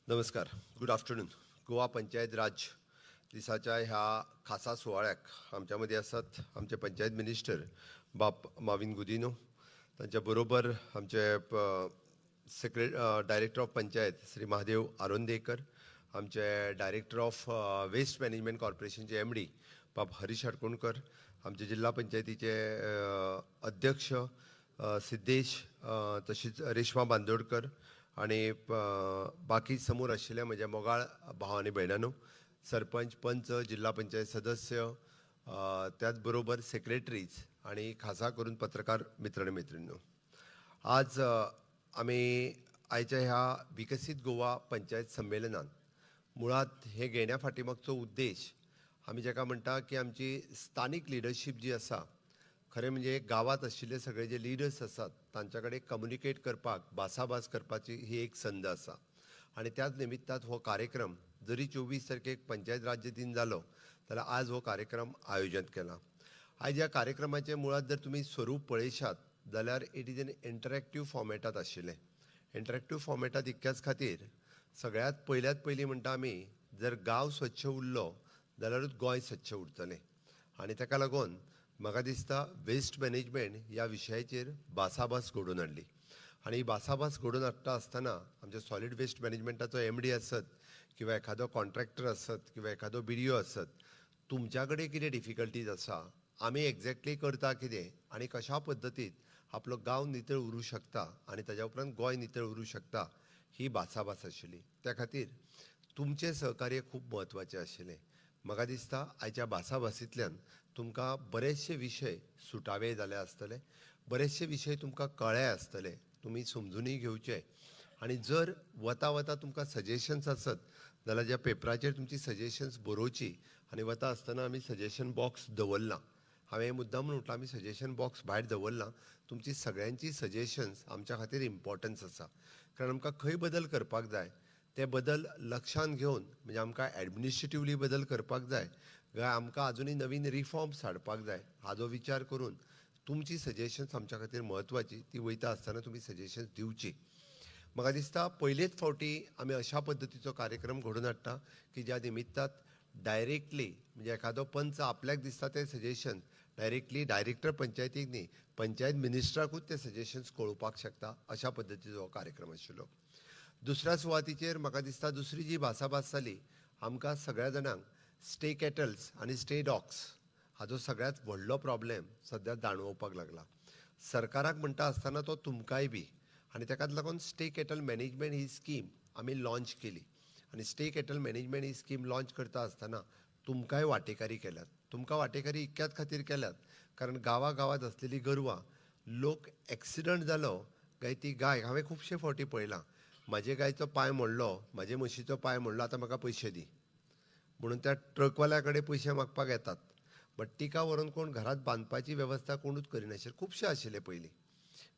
नमस्कार. Good afternoon. Goa panchayat raj दिसाच्या ह्या खासा सुवाळ्याक आमच्यामध्ये आसात आमचे पंचायत मिनिस्टर बाब माविन गुदिनो, तांच्या बरोबर आमचे डायरेक्टर ऑफ पंचायत श्री महादेव आरोंदेकर, आमचे डायरेक्टर ऑफ वेस्ट मॅनेजमेंट कॉर्पोरेशनचे MD बाब हरीश हडकोणकर, आमचे जिल्हा पंचायतीचे अध्यक्ष सिद्धेश, तशीच रेश्मा बांदोडकर आणि बाकी समोर आशिल्ल्या म्हज्या मोगाळ भाव आनी भयणांनो, सरपंच, पंच, जिल्हा पंचायत सदस्य, त्याच बरोबर सेक्रेटरीज आणि खासा करून पत्रकार मित्र आणि मैत्रिणींनो, आज आमी आयच्या ह्या विकसीत गोवा पंचायत संमेलनात मुळात हे घेण्या फाटीमागचो उद्देश आमी जाका म्हणटा की आमची स्थानिक लिडरशीप जी आसा, खरें म्हणजे गावात आशिल्ले सगळे जे लिडर्स आसात तांच्या कडेन कम्युनिकेट करपाक, भासाभास करपाची ही एक संद आसा. आणि त्याच निमित्तात हो कार्यक्रम जरी 24 तारखेक पंचायत राज्य दिन जालो जाल्यार आज हो कार्यक्रम आयोजन केला. आज ह्या कार्यक्रमाचे मुळात जर तुमी स्वरूप पळयशात जाल्यार इट इज एन इंटरॅक्टीव फॉर्मेटात आशिल्लें. इंटरॅक्टीव फॉर्मेटात इतक्याच खातीर सगळ्यात पयली म्हणटा आमी, जर गांव स्वच्छ उरलो जाल्यारूच गोंय स्वच्छ उरतलें. आनी ताका लागून म्हाका दिसता वेस्ट मॅनेजमेंट ह्या विशयाचेर भासाभास घडोवन हाडली. आनी ही भासाभास घडोवन हाडटा आसतना आमचे सॉलीड वेस्ट मॅनेजमेंटाचो MD आसत किंवा एखादो कॉन्ट्रॅक्टर आसत किंवा एखादो BDO आसत, तुमच्या कडेन कितें डिफिकल्टीज आसा, आमी एक्झॅक्टली करता कितें आनी कशा पद्दतीन आपलो गांव नितळ उरूं शकता आनी ताज्या उपरांत गोंय नितळ उरूं शकता, ही भासाभास आशिल्ली. त्या खातीर तुमचें सहकार्य खूब म्हत्वाचें आशिल्लें. म्हाका दिसता आयच्या भासाभासींतल्यान तुमकां बरेचशे विशय सुटावे जाले आसतले, बरेचशे विशय तुमकां कळ्ळे आसतले, तुमी समजुनूय घेवचे. आनी जर वता वता तुमकां सजेशन्स आसत जाल्यार ज्या पेपराचेर तुमची सजेशन्स बरोवची, आनी वता आसतना आमी सजेशन बॉक्स दवरला. हांवें मुद्दाम म्हणून आमी सजेशन बॉक्स भायर दवरला. तुमची सगळ्यांची सजेशन्स आमच्या खातीर इम्पॉर्टन्स आसा. कारण आमकां खंय बदल करपाक जाय ते बदल लक्षांत घेवन, म्हणजे आमकां एडमिनिस्ट्रेटिवली बदल करपाक जाय काय आमकां आजुनूय नवीन रिफॉर्म्स हाडपाक जाय, हाजो विचार करून तुमची सजेशन्स आमच्या खातीर म्हत्वाची. ती वयता आसतना तुमी सजेशन्स दिवची. म्हाका दिसता पयलेच फावटी आमी अशा पद्दतीचो कार्यक्रम घडोवन हाडटा की ज्या निमित्तात डायरेक्टली, म्हणजे एखादो पंच आपल्याक दिसता ते सजेशन डायरेक्टली डायरेक्टर पंचायतीक न्ही, पंचायत मिनिस्टराकूच ते सजेशन्स कळोवपाक शकता, अशा पद्दतीचो हो कार्यक्रम आशिल्लो. दुसऱ्या सुवातीचेर म्हाका दिसता दुसरी जी भासाभास जाली, आमकां सगळ्या जाणांक स्टे कॅटल्स आनी स्टे डॉग्स हाजो सगळ्यात व्हडलो प्रॉब्लेम सद्या जाणवपाक लागला. सरकाराक म्हणटा आसतना तो तुमकांय बी. आनी ताकाच लागून स्टे कॅटल मॅनेजमेंट ही स्कीम आमी लॉन्च केली. आनी स्टे कॅटल मॅनेजमेंट ही स्कीम लॉन्च करता आसतना तुमकांय वांटेकारी केल्यात. तुमकां वांटेकारी इतक्याच खातीर केल्यात कारण गांवांत आसलेली गोरवां, लोक एक्सिडंट जालो काय ती गाय, हांवें खुबशे फावटी पळयलां, म्हाजे गायचो पांय मोडलो, म्हाजे म्हशीचो पांय मोडलो, आतां म्हाका पयशे दी म्हणून त्या ट्रकवाल्या कडेन पयशे मागपाक येतात. बट तिका व्हरून कोण घरांत बांदपाची वेवस्था कोणूच करिनाशिल्ले. खुबशे आशिल्ले पयलीं.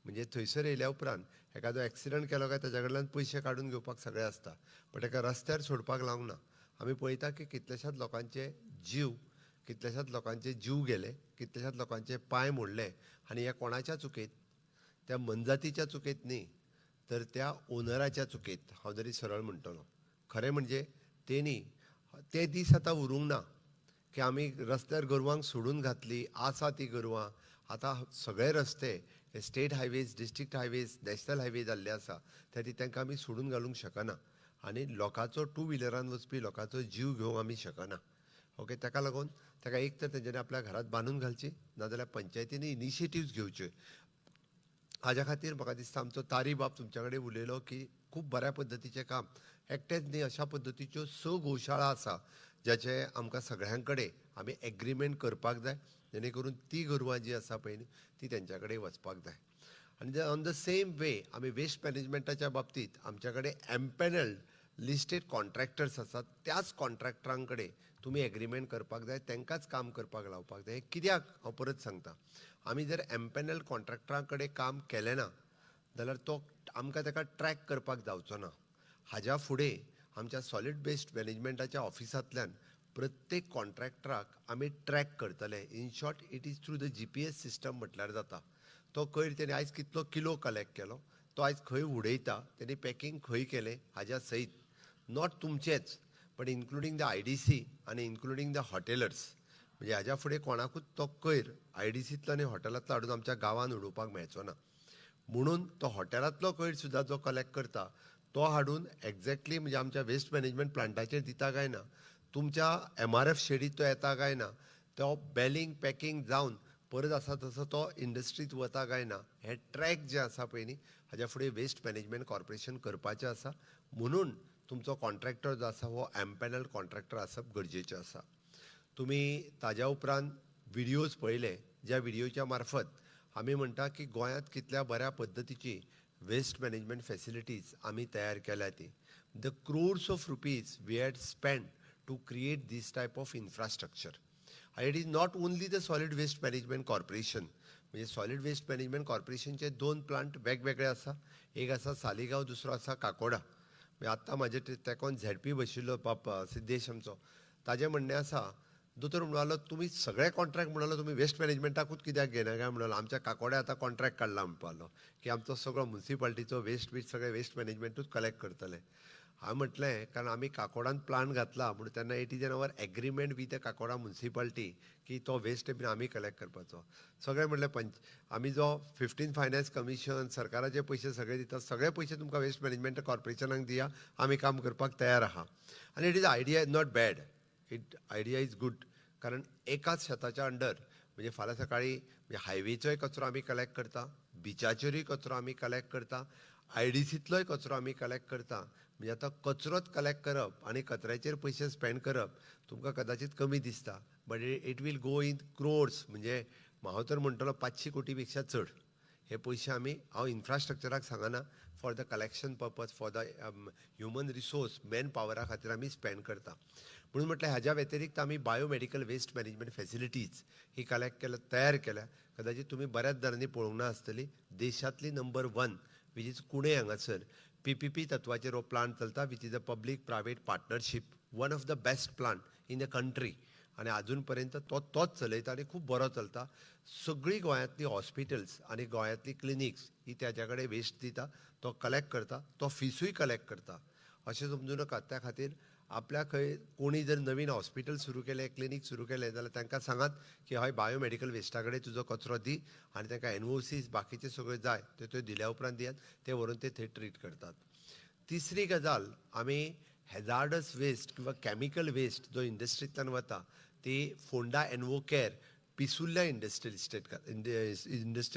म्हणजे थंयसर येयल्या उपरांत एखादो एक्सिडंट केलो काय ताच्या कडल्यान पयशे काडून घेवपाक सगळें आसता, बट एका रस्त्यार सोडपाक लावंक ना. आमी पळयता की कितल्याशाच लोकांचे जीव गेले, कितल्याशाच लोकांचे पांय मोडले. आनी ह्या कोणाच्या चुकेत? त्या मनजातीच्या चुकेत न्ही, तर त्या ओनराच्या चुकेत. हांव जरी सरळ म्हणटलो, खरें म्हणजे तेणी ते दीस आतां उरूंक ना की आमी रस्त्यार गोरवांक सोडून घातली, आसा ती गोरवां. आतां सगळे रस्ते हे state highways, district highways, national highway जाल्ले आसा, त्या खातीर तांकां आमी सोडून घालूंक शकना. आनी लोकांचो 2 व्हिलरान वचपी लोकांचो जीव घेवंक आमी शकना. ओके, ताका लागून ताका एक तर तेंच्यांनी आपल्या घरांत बांदून घालची, नाजाल्यार पंचायतींनी इनिशिएटिव्स घेवच्यो. हाज्या खातीर म्हाका दिसता आमचो तारी बाब तुमच्या कडेन उलयलो की खूब बऱ्या पद्दतीचें काम. एकटेच न्ही, अशा पद्दतीच्यो 6 गोशाळा आसा ज्याचे आमकां सगळ्यां कडेन आमी एग्रीमेंट करपाक जाय, जेणे करून ती गोरवां जी आसा पळय न्ही ती तेंच्या कडेन वचपाक जाय. आनी ऑन द सेम वे आमी वेस्ट मॅनेजमेंटाच्या बाबतींत आमच्या कडेन एम्पॅनल्ड लिस्टेड कॉन्ट्रॅक्टर्स आसात. त्याच कॉन्ट्रॅक्टरां कडेन तुमी एग्रीमेंट करपाक जाय, तांकांच काम करपाक लावपाक जाय. कित्याक हांव परत सांगता, आमी जर एम्पॅनल्ड कॉन्ट्रॅक्टरां कडेन काम केलें ना जाल्यार तो आमकां ताका ट्रॅक करपाक जावचो ना. हाज्या फुडें आमच्या सॉलीड वेस्ट मॅनेजमेंटाच्या ऑफिसांतल्यान प्रत्येक कॉन्ट्रॅक्टराक आमी ट्रॅक करतले. In short, it is through the GPS system म्हटल्यार जाता. तो खंय तेणे आयज कितलो किलो कलेक्ट केलो, तो आयज खंय उडयता, तेणी पॅकींग खंय केलें हाज्या सयत नॉट तुमचेच पण इन्क्लुडींग द IDC आणि इन्क्लुडींग द हॉटेलर्स. म्हणजे हाज्या फुडें कोणाकूच तो कोयर IDCंतलो आनी हॉटेलांतलो हाडून आमच्या गांवांत उडोवपाक मेळचो ना. म्हणून तो हॉटेलांतलो कोयर सुद्दां जो कलेक्ट करता तो हाडून एक्झॅक्टली म्हणजे आमच्या वेस्ट मॅनेजमेंट प्लांटाचेर दिता काय ना, तुमच्या MRF शेडीत तो येता काय ना, तो बेलिंग पॅकिंग जावन परत आसा तसो तो इंडस्ट्रीत वता काय ना, हे ट्रॅक जे आसा पळय न्ही हाज्या फुडें वेस्ट मॅनेजमेंट कॉर्पोरेशन करपाचें आसा. म्हणून तुमचो कॉन्ट्रॅक्टर जो आसा हो एम्पॅनल्ड कॉन्ट्रॅक्टर आसप गरजेचें आसा. तुमी ताज्या उपरांत व्हिडियोज पळयले, ज्या व्हिडियोच्या मार्फत आमी म्हणटा की गोंयांत कितल्या बऱ्या पद्दतीची वेस्ट मॅनेजमेंट फॅसिलिटीज आमी तयार केल्या ती. The crores of rupees we had spend to create this type of infrastructure. It is not only the solid waste management corporation. म्हणजे सॉलीड वेस्ट मॅनेजमेंट कॉर्पोरेशनचे 2 प्लांट वेगवेगळे आसा. एक आसा सालिगांव, दुसरो आसा काकोडा. म्हणजे आत्तां म्हाजे तेकोन ZP बशिल्लो बाबा सिद्धेश आमचो, ताजें म्हणणें आसा, दोतोर म्हणलो तुमी सगळे कॉन्ट्रॅक्ट म्हणलो तुमी वेस्ट मॅनेजमेंटाकूच कित्याक घेना काय म्हणलो. आमच्या काकोड्या आतां कॉन्ट्रॅक्ट काडला म्हणपालो की आमचो सगळो म्युनिसिपालिटीचो वेस्ट बीस्ट सगळे वेस्ट मॅनेजमेंटूच कलेक्ट करतले. हांवें म्हटलें कारण आमी काकोडान प्लान घातला म्हणून तेन्ना it is an our agreement with the Kakoda municipality की तो वेस्ट बीन आमी कलेक्ट करपाचो. सगळे म्हणलें आमी जो 15 फायनान्स कमिशन सरकाराचे पयशे सगळे दिता, सगळे पयशे तुमकां वेस्ट मॅनेजमेंट कॉर्पोरेशनाक दिया, आमी काम करपाक तयार आहा. आनी it is idea is not bad, idea is good. कारण एकाच शेताच्या अंडर म्हणजे फाल्यां सकाळी म्हणजे हायवेचोय कचरो आमी कलेक्ट करता, बिचाचेरूय कचरो आमी कलेक्ट करता, IDCंतलोय कचरो आमी कलेक्ट करता. म्हणजे आतां कचरोच कलेक्ट करप आनी कचऱ्याचेर पयशे स्पेंड करप तुमकां कदाचित कमी दिसता, but it will go in crores. म्हणजे हांव तर म्हणटलो 500 कोटी पेक्षा चड हे पयशे आमी हांव इन्फ्रास्ट्रक्चराक सांगना, for the collection purpose, for the human resource man Pawara खातीर आमी स्पेंड करता. म्हणून म्हटलें हाज्या व्यतिरिक्त आमी बायोमेडिकल वेस्ट मॅनेजमेंट फॅसिलिटीज ही कलेक्ट तयार केल्या. कदाचित तुमी बऱ्याच जाणांनी पळोवंक ना आसतली. देशांतली नंबर 1 वीच इज कुणे हांगासर PPP तत्वाचेर हो प्लांट चलता, which is a public private partnership, one of the best plant in the country. आनी अजून पर्यंत तोच चलयता आनी खूब बरो चलता. सगळीं गोंयांतली हॉस्पिटल्स आनी गोंयांतली क्लिनिक्स ही त्याच्या कडेन वेस्ट दिता, तो कलेक्ट करता, तो फिसूय कलेक्ट करता. अशें समजूं नाका. त्या खातीर आपल्या खंय कोणी जर नवीन हॉस्पिटल सुरू केलें, क्लिनीक सुरू केलें जाल्यार तांकां सांगात की हय बायोमेडिकल वेस्टा कडेन तुजो कचरो दी आनी तांकां NOCs बाकीचे सगळ्यो जाय त्यो दिल्या उपरांत दियात, ते व्हरून ते थंय ट्रीट करतात. तिसरी गजाल, आमी हॅजार्डस वेस्ट किंवा कॅमिकल वेस्ट जो इंडस्ट्रींतल्यान वता ती फोंडा एनवोकेर पिसुल्ल्या इंडस्ट्रियल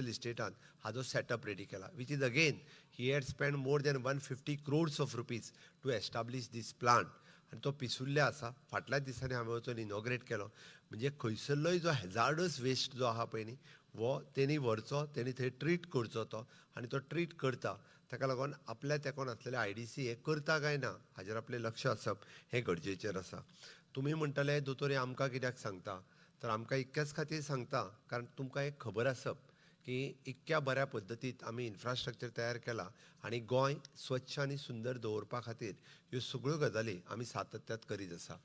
इस्टेटान हाजो सेटअप रेडी केला, which is again he had spend more than 150 crores of rupees to establish this plant. आनी तो पिसुल्ल्या आसा. फाटल्याच दिसांनी हांवें वचून इनॉग्रेट केलो. म्हणजे खंयसरलोय जो हॅजार्डस वेस्ट जो आहा पळय न्ही वो तेणी व्हरचो, तेणी थंय ट्रीट करचो तो, आनी तो ट्रीट करता. ताका लागून आपल्या तेकोन आसलेले IDC हे करता काय ना हाजेर आपलें लक्ष आसप हें गरजेचेर आसा. तुमी म्हणटले दोतोर आमकां कित्याक सांगता, तर आमकां इतकेच खातीर सांगता कारण तुमकां एक खबर आसप की इतक्या बऱ्या पद्दतीत आमी इन्फ्रास्ट्रक्चर तयार केला आनी गोंय स्वच्छ आनी सुंदर दवरपा खातीर ह्यो सगळ्यो गजाली आमी सातत्यात करीत आसा.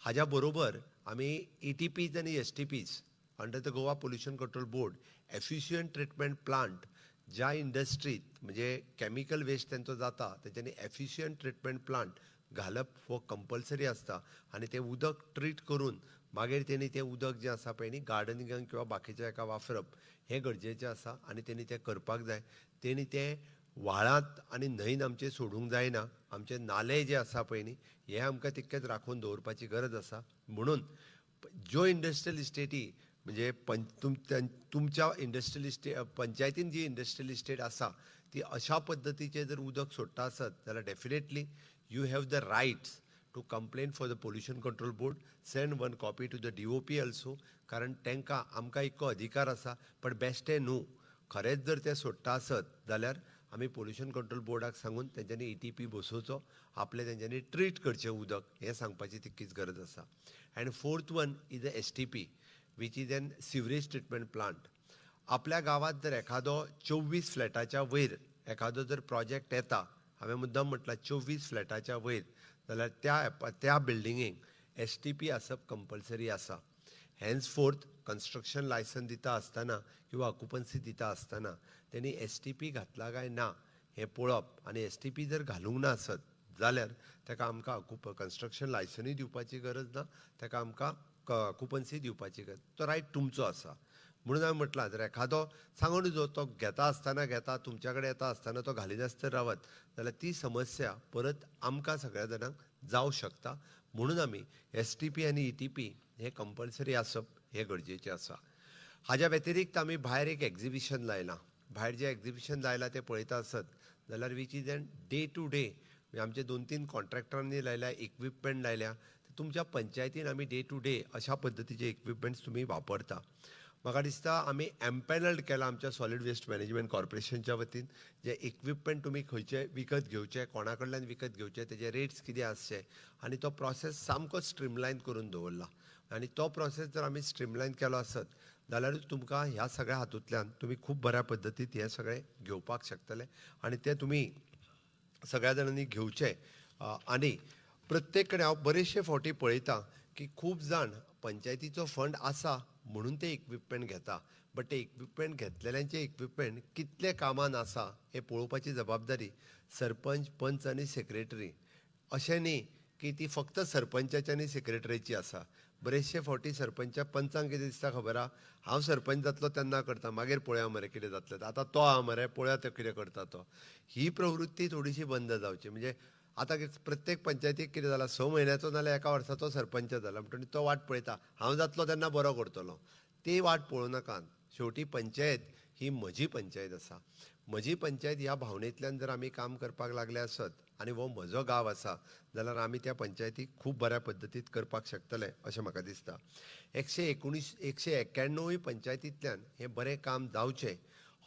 हाज्या बरोबर आमी ETPs आनी STPs under the Goa pollution control board efficient treatment plant ज्या इंडस्ट्रीत म्हणजे कॅमिकल वेस्ट तेंचो जाता तेंच्यांनी एफिशियंट ट्रिटमेंट प्लांट घालप हो कंपल्सरी आसता. आनी तें उदक ट्रीट करून मागीर तेणी तें उदक जें आसा पळय न्ही गार्डनिंगाक किंवा बाकीच्या हाका वापरप हें गरजेचें आसा आनी तेणी तें करपाक जाय. तेणी तें व्हाळांत आनी न्हंयन आमचे सोडूंक जायना. आमचे नाले जे आसा पळय न्ही हे आमकां तितकेच राखून दवरपाची गरज आसा. म्हणून ज्यो इंडस्ट्रियल इस्टेटी म्हणजे तुमच्या इंडस्ट्रियल इस्टेट पंचायतीन जी इंडस्ट्रियल इस्टेट आसा ती अशा पद्दतीचें जर उदक सोडटा आसत जाल्यार definitely you have the rights to complain for the pollution control board, send one copy to the DOP also. कारण तांकां आमकां इतको अधिकार आसा. बट बेश्टें न्हू, खरेंच जर ते सोडटा आसत जाल्यार आमी पोल्युशन कंट्रोल बोर्डाक सांगून तेंच्यांनी ETP बसोवचो, आपलें तेंच्यांनी ट्रीट करचें उदक हें सांगपाची तितकीच गरज आसा. And fourth one is the STP which is N sewerage treatment plant. आपल्या गांवांत जर एखादो 24 फ्लॅटाच्या वयर एखादो जर प्रोजेक्ट येता, हांवें मुद्दम म्हटलां 24 फ्लॅटाच्या वयर, जाल्यार त्या बिल्डिंगेक STP आसप कंपल्सरी आसा. हेन्स फोर्थ कन्स्ट्रक्शन लायसन दिता आसतना किंवा ऑक्युपन्सी दिता आसतना तेणी STP घातला काय ना हें पळोवप. आनी STP जर घालूंक ना आसत जाल्यार ताका आमकां कन्स्ट्रक्शन लायसनूय दिवपाची गरज ना, ताका आमकां ऑक्युपन्सी दिवपाची गरज, तो रायट तुमचो आसा. म्हणून हांवें म्हटलां जर एखादो सांगून जो तो घेता आसतना तुमच्या कडेन येता आसतना तो घालिनासतना रावत जाल्यार ती समस्या परत आमकां सगळ्या जाणांक जावं शकता. म्हणून आमी STP आनी ETP हे कंपल्सरी आसप हे गरजेचें आसा. हाज्या व्यतिरिक्त आमी भायर एक एक्झिबिशन लायलां. भायर जें एक्झिबिशन लायलां तें पळयता आसत जाल्यार which is an day to day आमचे 2-3 कॉन्ट्रॅक्टरांनी लायल्या, इक्विपमेंट लायल्या. तुमच्या पंचायतीन आमी डे टू डे अशा पद्दतीचे इक्विपमेंट्स तुमी वापरता. म्हाका दिसता आमी एम्पॅनल्ड केलां आमच्या सॉलिड वेस्ट मॅनेजमेंट कॉर्पोरेशनच्या वतीन जे इक्विपमेंट तुमी खंयचे विकत घेवचे, कोणा कडल्यान विकत घेवचे, तेजे रेट्स कितें आसचे आनी तो प्रोसेस सामको स्ट्रिमलायन करून दवरला. आनी तो प्रोसेस जर आमी स्ट्रिमलायन केलो आसत जाल्यारूच तुमकां ह्या सगळ्या हातूंतल्यान तुमी खूब बऱ्या पद्दतीन हे सगळे घेवपाक शकतले आनी ते तुमी सगळ्या जाणांनी घेवचे. आनी प्रत्येक कडेन हांव बरेचशे फावटी पळयतां की खूब जाण पंचायतीचो फंड आसा म्हणून ते इक्विपमेंट घेता, बट ते इक्विपमेंट घेतलेल्यांचे इक्विपमेंट कितले कामान आसा हे पळोवपाची जबाबदारी सरपंच, पंच आनी सेक्रेटरी. अशें न्ही की ती फक्त सरपंचाची आनी सेक्रेटरीची आसा. बरेचशे फावटी सरपंच पंचांक कितें दिसता खबर आहा, हांव सरपंच जातलो तेन्ना करता, मागीर पळोवया मरे कितें जातलें, आतां तो आहा मरे पळोवया तो कितें करता तो. ही प्रवृत्ती थोडीशी बंद जावची. म्हणजे आतां प्रत्येक पंचायतीक कितें जालां, 6 म्हयन्याचो नाल्यार एका वर्साचो सरपंच जाला म्हणटकीर तो वाट पळयता, हांव जातलो तेन्ना बरो करतलो. ती वाट पळोवं नाकात. शेवटी पंचायत ही म्हजी पंचायत आसा. म्हजी पंचायत ह्या भावनेंतल्यान जर आमी काम करपाक लागले आसत आनी हो म्हजो गांव आसा जाल्यार आमी त्या पंचायतीक खूब बऱ्या पद्दतीन करपाक शकतले अशें म्हाका दिसता. 191 पंचायतींतल्यान हें बरें काम जावचें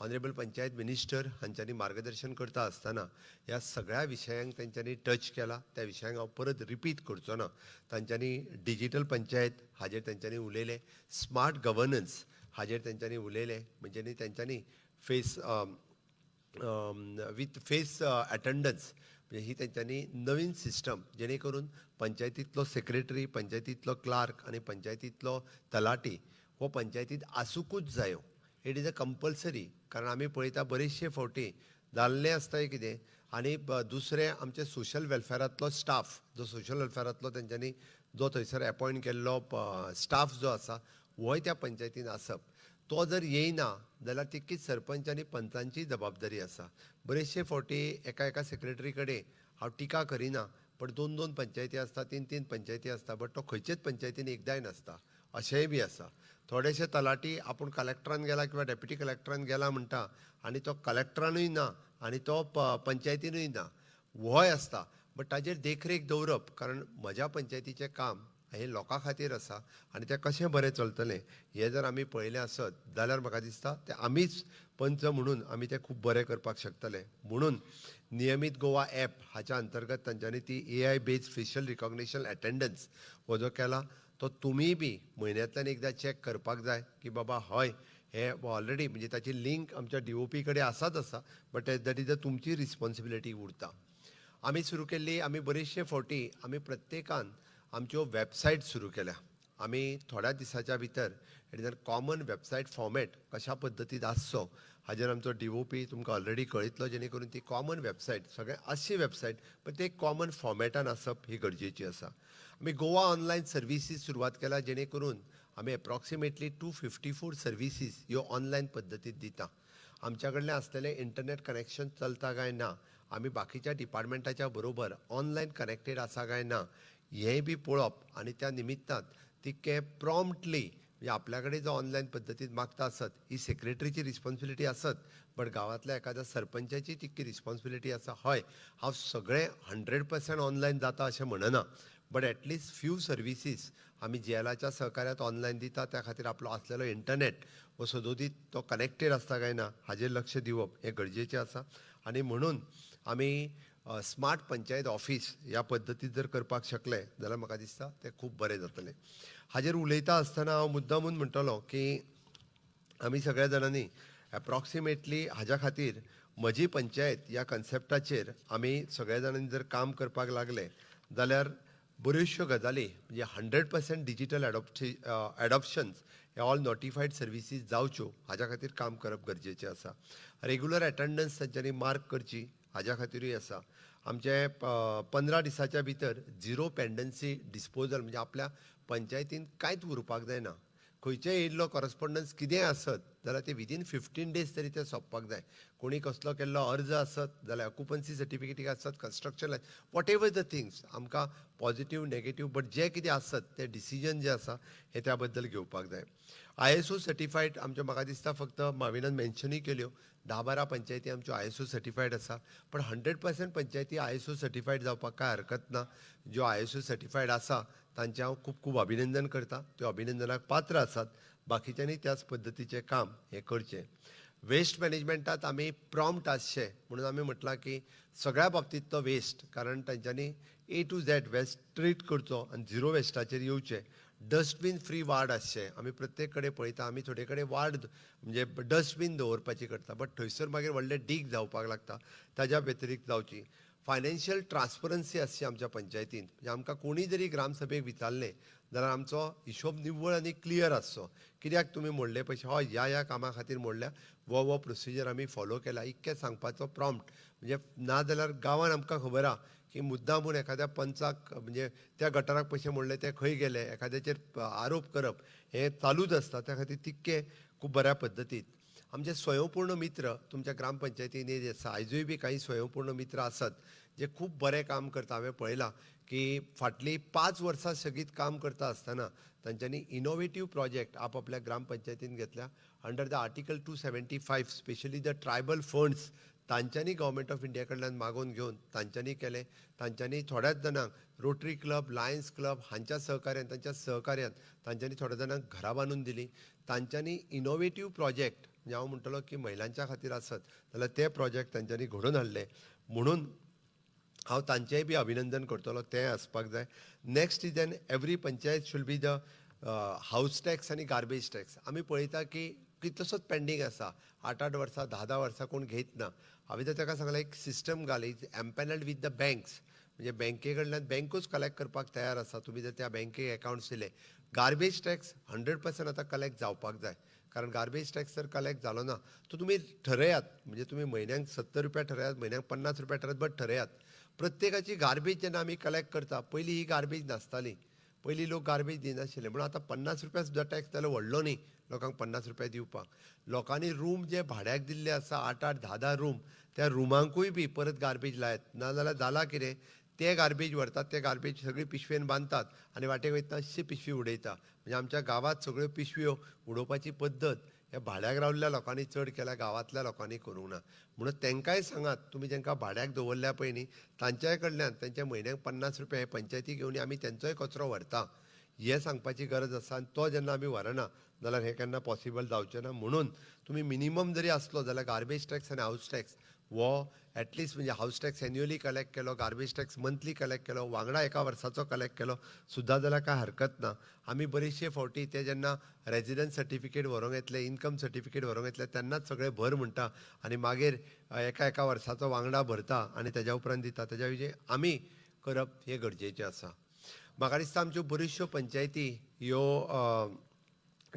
ऑनरेबल पंचायत मिनिस्टर हांच्यांनी मार्गदर्शन करता आसतना ह्या सगळ्या विशयांक तेंच्यांनी टच केला. त्या विशयांक हांव परत रिपीट करचो ना. तांच्यांनी डिजिटल पंचायत हाजेर तेंच्यांनी उलयलें, स्मार्ट गव्हर्नन्स हाजेर तेंच्यांनी उलयलें. म्हणजे तेंच्यांनी फेस विथ फेस अटेंडन्स म्हणजे ही तेंच्यांनी नवीन सिस्टम जेणे करून पंचायतींतलो सेक्रेटरी, पंचायतींतलो क्लार्क आनी पंचायतींतलो तलाटी हो पंचायतींत आसूंकूच जायो. It is a compulsory. कारण आमी पळयता बरेचशे फावटी जाल्लें आसता कितें आनी दुसरे आमचे सोशल वेलफेरांतलो स्टाफ जो सोशल वेलफेरांतलो तेंच्यांनी जो थंयसर एपॉयंट केल्लो स्टाफ जो आसा होय त्या पंचायतीन आसप. तो जर येयना जाल्यार तितकीच सरपंच आनी पंचांची जबाबदारी आसा. बरेचशे फावटी एका सेक्रेटरी कडेन हांव टिका करिना, पण 2-2 पंचायती आसता, 3-3 पंचायती आसता, बट तो खंयचेच पंचायतीन एकदांय नासता. अशेंय बी आसा. थोडेशे तलाटी आपूण कलेक्टरान गेला किंवा डेप्युटी कलेक्टरान गेला म्हणटा आनी तो कलेक्टरानूय ना आनी तो पंचायतीनूय ना, होय आसता. बट ताजेर देखरेख दवरप, कारण म्हज्या पंचायतीचें काम हें लोकां खातीर आसा आनी तें कशें बरें चलतलें हें जर आमी पळयलें आसत जाल्यार म्हाका दिसता तें आमीच पंच म्हणून आमी तें खूब बरें करपाक शकतले. म्हणून नियमीत गोवा ॲप हाच्या अंतर्गत तांच्यांनी ती AI based facial recognition attendance हो जो केला तो तुमीय बी म्हयन्यांतल्यान एकदां चॅक करपाक जाय की बाबा हय हे ऑलरेडी म्हणजे ताची लिंक आमच्या DOP कडेन आसाच आसा, बट दॅट इज तुमची रिस्पॉन्सिबिलिटी उरता. आमी सुरू केल्ली, आमी बरेचशे फावटी आमी प्रत्येकान आमच्यो वेबसायट सुरू केल्या. आमी थोड्या दिसाच्या भितर it is a common website format कशा पद्दतीन आसचो हाजेर आमचो DOP तुमकां ऑलरेडी कळयतलो, जेणे करून ती कॉमन वेबसायट सगळे अशी वेबसायट पण ते कॉमन फॉर्मेटान आसप ही गरजेची आसा. आमी गोवा ऑनलायन सर्विसीस सुरवात केला, जेणे करून आमी एप्रॉक्सिमेटली 254 सर्विसीस ह्यो ऑनलायन पद्दतीन दिता. आमच्या कडल्यान आसलेलें इंटरनेट कनेक्शन चलता काय ना, आमी बाकीच्या डिपार्टमेंटाच्या बरोबर ऑनलायन कनेक्टेड आसा काय ना हेंय बी पळोवप आनी त्या निमित्तान तितकें प्रॉम्प्टली म्हणजे आपल्या कडेन जो ऑनलायन पद्दतीन मागता आसत ही सेक्रेटरीची रिस्पॉन्सिबिलिटी आसत, बट गांवांतल्या एखाद्या सरपंचाची तितकी रिस्पॉन्सिबिलिटी आसा. हय, हांव सगळें 100% ऑनलायन जाता अशें म्हणना, बट एटलिस्ट फ्यू सर्विसीस आमी JLच्या सहकार्यांत ऑनलायन दिता. त्या खातीर आपलो आसलेलो इंटरनेट हो सदोदीत तो कनेक्टेड आसता काय ना हाजेर लक्ष दिवप हें गरजेचें आसा. आनी म्हणून आमी स्मार्ट पंचायत ऑफिस ह्या पद्दतीन जर करपाक शकले जाल्यार म्हाका दिसता तें खूब बरें जातलें. हाजेर उलयता आसतना हांव मुद्दामून म्हणटलो की आमी सगळ्या जाणांनी एप्रॉक्सिमेटली हाज्या खातीर म्हजी पंचायत ह्या कन्सेप्टाचेर आमी सगळ्या जाणांनी जर काम करपाक लागले जाल्यार बऱ्योचश्यो गजाली म्हणजे 100% डिजिटल एडॉप्शन्स हे ऑल नोटिफायड सर्विसीस जावच्यो हाज्या खातीर काम करप गरजेचें आसा. रेग्युलर अटेंडन्स तांच्यांनी मार्क करची हाज्या खातीरूय आसा. आमचे 15 दिसाच्या भितर झिरो पेंडन्सी डिस्पोजल म्हणजे आपल्या पंचायतीन कांयच उरपाक जायना. खंयचेय येयल्लो कॉरस्पॉन्डन्स कितेंय आसत जाल्यार ते विदीन 15 डेज तरी ते सोंपपाक जाय. कोणी कसलो केल्लो अर्ज आसत जाल्यार ऑक्युपन्सी सर्टिफिकेट आसत, construction what ever the things आमकां पॉझिटिव्ह नेगेटिव्ह बट जे कितें आसत ते डिसिजन जे आसा हे त्या बद्दल घेवपाक जाय. ISO सर्टिफायड आमचे म्हाका दिसता फक्त माविनान मेन्शनूय केल्यो 10-12 पंचायती आमच्यो ISO सर्टिफायड आसा. पण 100% पंचायती ISO सर्टिफायड जावपाक काय हरकत ना. ज्यो ISO सर्टिफायड आसा तांचे हांव खूब खूब अभिनंदन करता. त्यो अभिनंदनाक पात्र आसात. बाकीच्यांनी त्याच पद्दतीचें काम हे करचें. वेस्ट मॅनेजमेंटात आमी प्रॉम्प्ट आसचे म्हणून आमी म्हटलां की सगळ्या बाबतींत तो वेस्ट कारण तांच्यांनी A to Z waste treat करचो आनी झिरो वेस्टाचेर येवचें. डस्टबीन फ्री वार्ड आसचे. आमी प्रत्येक कडेन पळयता आमी थोडे कडेन वार्ड म्हणजे डस्टबीन दवरपाची करता बट थंयसर मागीर व्हडले डीग जावपाक लागता. ताज्या व्यतिरिक्त जावची. फायनान्शियल ट्रान्सपरन्सी आसची आमच्या पंचायतीन. म्हणजे आमकां कोणी जरी ग्रामसभेक विचारलें जाल्यार आमचो हिशोब निव्वळ आनी क्लियर आसचो. कित्याक तुमी मोडले पयशे हय ह्या कामा खातीर मोडल्या वो प्रोसिजर आमी फॉलो केला इतकें सांगपाचो प्रॉम्प्ट. म्हणजे ना जाल्यार गांवांत आमकां खबर आहा की मुद्दामून एखाद्या पंचाक म्हणजे त्या गटाराक पयशे मोडले ते खंय गेले एखाद्याचेर आरोप करप हे चालूच आसता. त्या खातीर तितके खूब बऱ्या पद्दतीन आमचे स्वयंपूर्ण मित्र तुमच्या ग्रामपंचायतींनी जे आसा आयजूय बी काही स्वयंपूर्ण मित्र आसात जे खूब बरें काम करता. हांवें पळयलां की फाटलीं 5 वर्सां सगळीत काम करता आसतना तांच्यांनी इनोवेटीव प्रोजेक्ट आपल्या ग्रामपंचायतीन घेतल्या. Under the article 275 specially the tribal funds तांच्यांनी गव्हर्मेंट ऑफ इंडिया कडल्यान मागून घेवन तांच्यांनी केले. तांच्यांनी थोड्याच जाणांक रोटरी क्लब, लायन्स क्लब हांच्या सहकार्यान तांच्या सहकार्यान तांच्यांनी थोड्या जाणांक घरां बांदून दिलीं. तांच्यांनी इनोवेटीव प्रोजेक्ट म्हणजे हांव म्हणटलो की महिलांच्या खातीर आसत जाल्यार ते प्रोजेक्ट तांच्यांनी घडोवन हाडले. म्हणून हांव तांचेंय बी अभिनंदन करतलो. तें आसपाक जाय. Next is an every panchayat should be the हावस टॅक्स आनी गार्बेज टॅक्स. आमी पळयता की कितलोसोच पेंडींग आसा. 8-8 वर्सां 10-10 वर्सां कोण घेयत ना. हांवें तर ताका सांगलें एक सिस्टम घाल इज एम्पॅनल्ड वीथ द बँक्स म्हणजे बँके कडल्यान बँकूच कलेक्ट करपाक तयार आसा. तुमी जर त्या बँकेक अकावंट्स दिले. गार्बेज टॅक्स 100% आतां कलेक्ट जावपाक जाय. कारण गार्बेज टॅक्स जर कलेक्ट जालो ना तो तुमी ठरयात म्हणजे तुमी म्हयन्याक 70 रुपया ठरयात म्हयन्याक 50 रुपया ठरयात बट ठरयात. प्रत्येकाची गार्बेज जेन्ना आमी कलेक्ट करता पयलीं ही गार्बेज नासताली. पयलीं लोक गार्बेज दिनाशिल्ले म्हणून आतां 50 रुपया सुद्दां टॅक्स जाल्यार व्हडलो न्ही लोकांक 50 रुपया दिवपाक. लोकांनी रूम जे भाड्याक दिल्ले आसा 8-8, 10-10 रूम त्या रुमांकूय बी परत गार्बेज लायत. नाजाल्यार जाला कितें ते गार्बेज व्हरतात ते गार्बेज सगळी पिशवेन बांदतात आनी वाटेक वयतना अशी पिशवी उडयता. म्हणजे आमच्या गांवांत सगळ्यो पिशव्यो उडोवपाची पद्दत हे भाड्याक रावल्ल्या लोकांनी चड केल्या गांवांतल्या लोकांनी करूंक ना. म्हणून तांकांय सांगात तुमी जेंकां भाड्याक दवरल्या पळय न्ही तांच्याय कडल्यान तांच्या म्हयन्याक 50 रुपया हे पंचायती घेवन आमी तेंचोय कचरो व्हरता हें सांगपाची गरज आसा. आनी तो जेन्ना आमी व्हरना जाल्यार हें केन्ना पॉसिबल जावचें ना. म्हणून तुमी मिनिमम जरी आसलो जाल्यार गार्बेज टॅक्स आनी हावस टॅक्स वो एटलिस्ट म्हणजे हावस टॅक्स एन्युअली कलेक्ट केलो, गार्बेज टॅक्स मंथली कलेक्ट केलो, वांगडा एका वर्साचो कलेक्ट केलो सुद्दां जाल्यार काय हरकत ना. आमी बरेचशे फावटी ते जेन्ना रेजिडंट सर्टिफिकेट व्हरोंक येतले, इन्कम सर्टिफिकेट व्हरोंक येतले तेन्नाच सगळे भर म्हणटा आनी मागीर एका वर्साचो वांगडा भरता आनी तेज्या उपरांत दिता. तेज्या विशीं आमी करप हें गरजेचें आसा. म्हाका दिसता आमच्यो बऱ्योचश्यो पंचायती ह्यो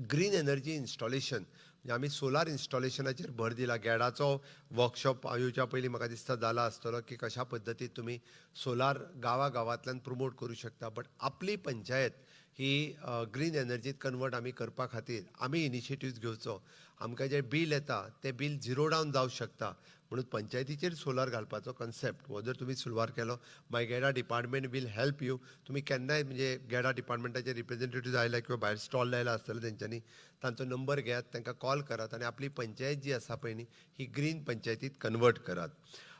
ग्रीन एनर्जी इन्स्टॉलेशन म्हणजे आमी सोलार इन्स्टॉलेशनाचेर भर दिला. गॅडाचो वर्कशॉप येवच्या पयलीं म्हाका दिसता जाला आसतलो की कशा पद्दतीन तुमी सोलार गांवांतल्यान प्रमोट करूं शकता. बट आपली पंचायत ही ग्रीन एनर्जीत कन्वर्ट आमी करपा खातीर आमी इनिशिएटिव्ह घेवचो. आमकां जें बील येता तें बील झिरो डावन जावंक शकता. म्हणून पंचायतीचेर सोलार घालपाचो कन्सेप्ट हो जर तुमी सुरवात केलो माय गेडा डिपार्टमेंट वील हेल्प यू. तुमी केन्नाय म्हणजे गेडा डिपार्टमेंटाचे रिप्रेझेंटेटिव्ह आयला किंवा भायर स्टॉल लायला आसतले तेंच्यांनी तांचो नंबर घेयात तांकां कॉल करात आनी आपली पंचायत जी आसा पळय न्ही ही ग्रीन पंचायतीत कन्वर्ट करात.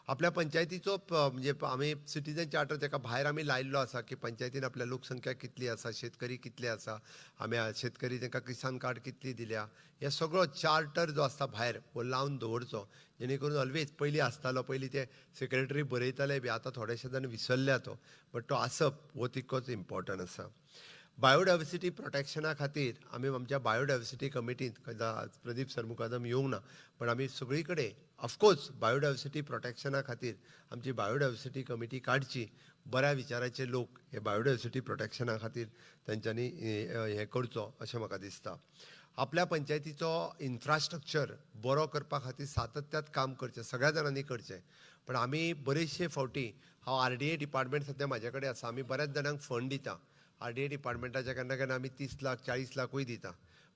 आपल्या पंचायतीचो म्हणजे आमी सिटीजन चार्टर तेका भायर आमी लायिल्लो आसा की पंचायतीन आपल्या लोकसंख्या कितली आसा, शेतकरी कितले आसा, आमी शेतकरी तांकां किसान कार्ड कितली दिल्या हे सगळो चार्टर जो आसता भायर हो लावन दवरचो. जेणे करून ऑलवेज पयलीं आसतालो पयलीं ते सेक्रेटरी बरयताले बी आतां थोडेशे जाण विसरल्या तो बट तो आसप हो तितकोच इम्पॉर्टंट आसा. बायोडायवर्सिटी प्रोटेक्शना खातीर आमी आमच्या बायोडायवर्सिटी कमिटींत प्रदीप सरमुकादम येवंक ना पण आमी सगळी कडेन ऑफकोर्स बायोडायवर्सिटी प्रोटेक्शना खातीर आमची बायोडायवर्सिटी कमिटी काडची. बऱ्या विचाराचे लोक हे बायोडायवर्सिटी प्रोटेक्शना खातीर तांच्यांनी हें करचो अशें म्हाका दिसता. आपल्या पंचायतीचो इन्फ्रास्ट्रक्चर बरो करपा खातीर सातत्यात काम करचें, सगळ्या जाणांनी करचें. पण आमी बरेचशे फावटी हांव RDA डिपार्टमेंट सद्या म्हाजे कडेन आसा, आमी बऱ्याच जाणांक फंड दिता. RDA डिपार्टमेंटाच्या केन्ना केन्ना आमी 30 लाख 40 लाखूय दिता.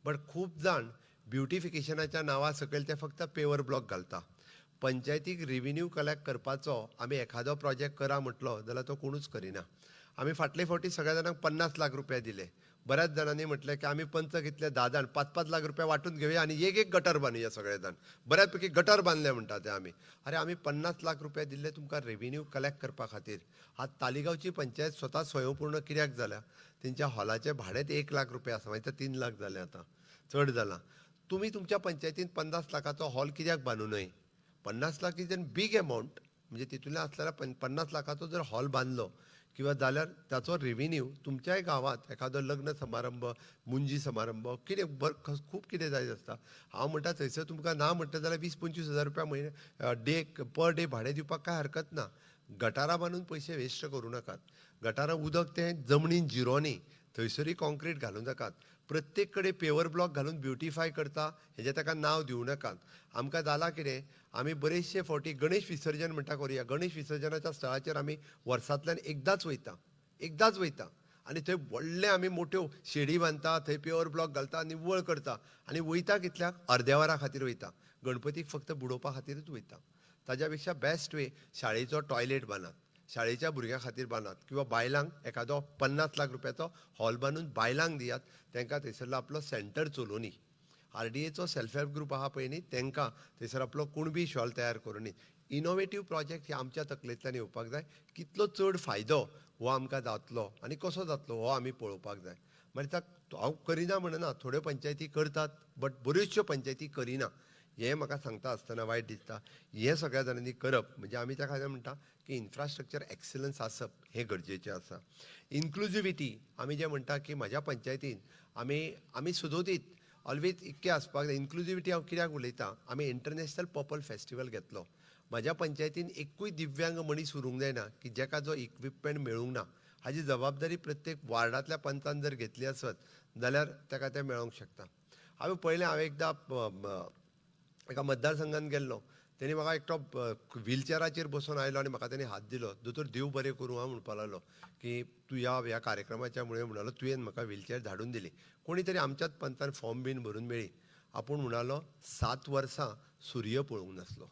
बट खूब जाण ब्युटिफिकेशनाच्या नांवा सकयल ते फक्त पेवर ब्लॉक घालता. पंचायतीक रेव्हेन्यू कलेक्ट करपाचो आमी एखादो प्रोजेक्ट करा म्हटलो जाल्यार तो कोणूच करिना. आमी फाटले फावटी सगळ्या जाणांक 50 लाख रुपया दिले. बऱ्याच जाणांनी म्हटलें की आमी पंच कितले 10 जाण 5-5 लाख रुपया वाटून घेवया आणि एक गटर बांदुया सगळे जाण. बऱ्यापैकी गटर बांधले म्हणटा ते आमी. अरे आमी 50 लाख रुपया दिल्ले तुमकां रेव्हेन्यू कलेक्ट करपा खातीर. आज तालिगांवची पंचायत स्वता स्वयंपूर्ण कित्याक जाल्या? तेंच्या हॉलाचें भाडेंच 1 लाख रुपया आसा, मागीर ते 3 लाख जाले आतां, चड जालां. तुमी तुमच्या पंचायतीन 50 लाखाचो हॉल कित्याक बांदूं न्हय? 50 lakh is an big amount. म्हणजे तितूंतल्यान आसलेल्या 50 लाखाचो जर हॉल बांदलो किंवा जाल्यार ताचो रेव्हेन्यू तुमच्याय गांवांत एखादो लग्न समारंभ, मुंजी समारंभ कितें खूब कितें जायत आसता. हांव म्हणटा थंयसर तुमकां ना म्हणटा जाल्यार 20-25 हजार रुपया म्हयने पर डे भाडें दिवपाक कांय हरकत ना. गटारां बांदून पयशे वेस्ट करूं नाकात. गटारां उदक तें जमनीन जिरोनी थंयसरूय कॉन्क्रीट घालूं नाकात. प्रत्येक कडेन पेवर ब्लॉक घालून ब्युटिफाय करता हेजें ताका नांव दिवं नाकात. आमकां जाला कितें, आमी बरेचशे फावटी गणेश विसर्जन म्हणटा करुया. गणेश विसर्जनाच्या स्थळाचेर आमी वर्सांतल्यान एकदांच वयता आनी थंय व्हडले आमी मोठ्यो शेडी बांदता, थंय पेवर ब्लॉक घालता, निव्वळ करता आनी वयता कितल्याक? अर्द्या वरा खातीर वयता. गणपतीक फक्त बुडोवपा खातीरच वयता. ताज्या पेक्षा बेस्ट वे शाळेचो टॉयलेट बांदात, शाळेच्या भुरग्यां खातीर बांदात किंवा बायलांक एखादो 50 लाख रुपयाचो हॉल बांदून बायलांक दियात. तांकां थंयसरलो आपलो सेंटर चलोवनी. RDAचो सेल्फ हेल्प ग्रूप आहा पळय न्ही, तांकां थंयसर आपलो कुणबी शॉल तयार करूनी. इनोवेटीव प्रोजेक्ट हे आमच्या तकलेंतल्यान येवपाक जाय. कितलो चड फायदो हो आमकां जातलो आनी कसो जातलो हो आमी पळोवपाक जाय. मागीर हांव करिना म्हणना, थोड्यो पंचायती करतात बट बऱ्योचश्यो पंचायती करिना. हें म्हाका सांगता आसतना वायट दिसता. हें सगळ्या जाणांनी करप म्हणजे आमी त्या खातीर म्हणटा की इन्फ्रास्ट्रक्चर एक्सलन्स आसप हें गरजेचें आसा. इन्क्लुजिविटी आमी जें म्हणटा की म्हाज्या पंचायतीन आमी सुदोदीत ऑलवेज इतकें आसपाक जाय. इन्क्लुजिविटी हांव कित्याक उलयतां, आमी इंटरनॅशनल पर्पल फेस्टिवल घेतलो. म्हाज्या पंचायतीन एकूय दिव्यांग मनीस उरूंक जायना की जेका जो इक्विपमेंट मेळूंक ना. हाजी जबाबदारी प्रत्येक वार्डांतल्या पंचान जर घेतली आसत जाल्यार ताका तें मेळोंक शकता. हांवें पळयलें, हांवें एकदां एका मतदारसंघान गेल्लो. तेणी म्हाका एकटो व्हिलचॅराचेर बसून आयलो आनी म्हाका तेणी हात दिलो. दोतोर देव बरें करूं हां म्हणपा लागलो की तूं ह्या कार्यक्रमाच्या मुळे म्हणलो तुवें म्हाका व्हिलचॅर धाडून दिली. कोणी तरी आमच्याच पंचान फॉर्म बीन भरून मेळ्ळी. आपूण म्हणालो 7 वर्सां सूर्य पळोवंक नासलो.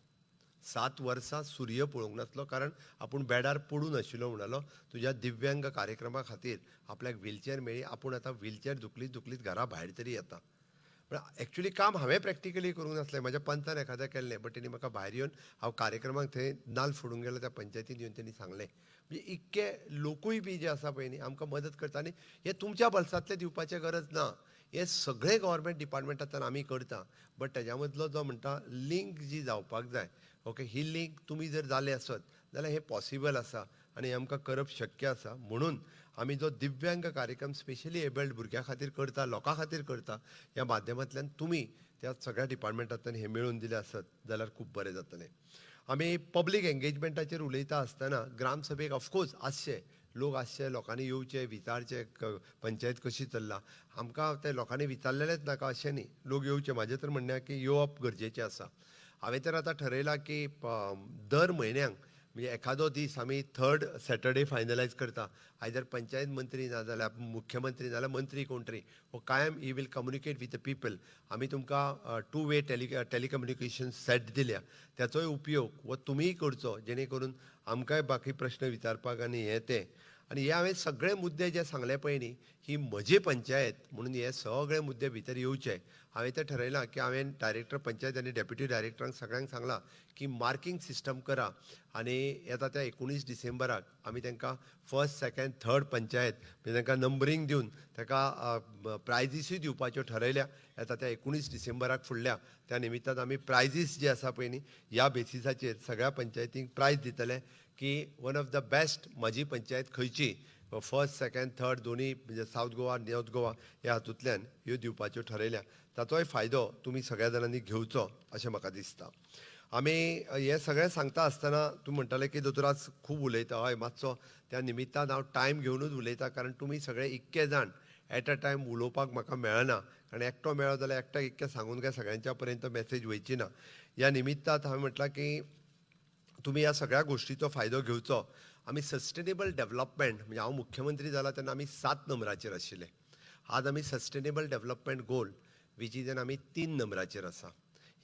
7 वर्सां सूर्य पळोवंक नासलो कारण आपूण बेडार पडून आशिल्लो म्हणालो. तुज्या दिव्यांग कार्यक्रमा खातीर आपल्याक व्हिलचॅर मेळ्ळी. आपूण आतां व्हिलचॅर धुकलीत घरा भायर तरी येता. पण एक्चुअली काम हांवें प्रॅक्टिकली करूंक नासलें, म्हाज्या पंचान एखादें केल्लें. बट तेणी म्हाका भायर येवन हांव कार्यक्रमाक थंय नाल्ल फोडूंक गेलो त्या पंचायतीन येवन तेणी सांगलें. म्हणजे इतके लोकूय बी जे आसा पळय न्ही आमकां मदत करता. आनी हे तुमच्या बल्सांतले दिवपाचें गरज ना. हे सगळे गव्हर्मेंट डिपार्टमेंटांतल्यान आमी करता. बट तेज्या मदलो जो म्हणटा लिंक जी जावपाक जाय, ओके, ही लिंक तुमी जर जाले आसत जाल्यार हे पॉसिबल आसा आनी आमकां करप शक्य आसा. म्हणून आमी जो दिव्यांग कार्यक्रम स्पेशली एबल्ड भुरग्यां खातीर करता, लोकां खातीर करता, ह्या माध्यमांतल्यान तुमी त्या सगळ्या डिपार्टमेंटांतल्यान हे मेळून दिले आसत जाल्यार खूब बरें जातलें. आमी पब्लीक एंगेजमेंटाचेर उलयता आसतना ग्रामसभेक ऑफकोर्स आसचे लोक आसचे, लोकांनी येवचे, विचारचे पंचायत कशी चल्ला. आमकां ते लोकांनी विचारलेलेच नाका अशें न्ही, लोक येवचे. म्हाजें तर म्हणणें की येवप गरजेचें आसा. हांवें तर आतां ठरयलां की दर म्हयन्याक म्हणजे एखादो दीस आमी 3rd सॅटर्डे फायनलायज करता. आयदर पंचायत मंत्री ना जाल्यार मुख्यमंत्री नाजाल्यार मंत्री कोण तरी हो कायम he will communicate with the people. आमी तुमकां 2 वे टेलिकम्युनिकेशन सेट दिल्या. त्याचोय उपयोग हो तुमीय करचो जेणे करून आमकांय बाकी प्रश्न विचारपाक आनी हें तें. आनी हे हांवें सगळे मुद्दे जे सांगले पळय न्ही, ही म्हजी पंचायत म्हणून हे सगळे मुद्दे भितर येवचे. हांवें तें ठरयलां की हांवें डायरेक्टर पंचायत आनी डेप्युटी डायरेक्टरांक सगळ्यांक सांगलां की मार्किंग सिस्टम करा आनी येता त्या 19 डिसेंबराक आमी तांकां 1st, 2nd, 3rd पंचायत म्हणजे तांकां नंबरींग दिवन ताका प्रायजीसूय दिवपाच्यो ठरयल्या. येता त्या 19 डिसेंबराक फुडल्या त्या निमित्तान आमी प्रायजीस जे आसा पळय न्ही ह्या बेसिसाचेर सगळ्या पंचायतींक प्रायज दितले की वन ऑफ द बेस्ट म्हजी पंचायत खंयची 1st, 2nd, 3rd दोनी म्हणजे सावथ गोवा, नॉर्थ गोवा ह्या हातूंतल्यान ह्यो दिवपाच्यो ठरयल्या. ताचोय फायदो तुमी सगळ्या जाणांनी घेवचो अशें म्हाका दिसता. आमी हें सगळें सांगता आसतना तुमी म्हणटाले की दोतोर आज खूब उलयता. हय, मातसो त्या निमित्तान हांव टायम घेवनूच उलयतां कारण तुमी सगळे इतके जाण एट अ टायम उलोवपाक म्हाका मेळना. आनी एकटो मेळ्ळो जाल्यार एकट्याक इतकें सांगून काय सगळ्यांच्या पर्यंत मेसेज वयची ना. ह्या निमित्तात हांवें म्हटलां की तुम्ही या सगळ्या गोष्टीचो फायदो घेवचो. आमी सस्टेनेबल डेव्हलपमेंट म्हणजे हांव मुख्यमंत्री जाला तेन्ना आमी 7 नंबराचेर आशिल्ले. आज आमी sustainable development goal which is आमी 3 नंबराचेर आसा.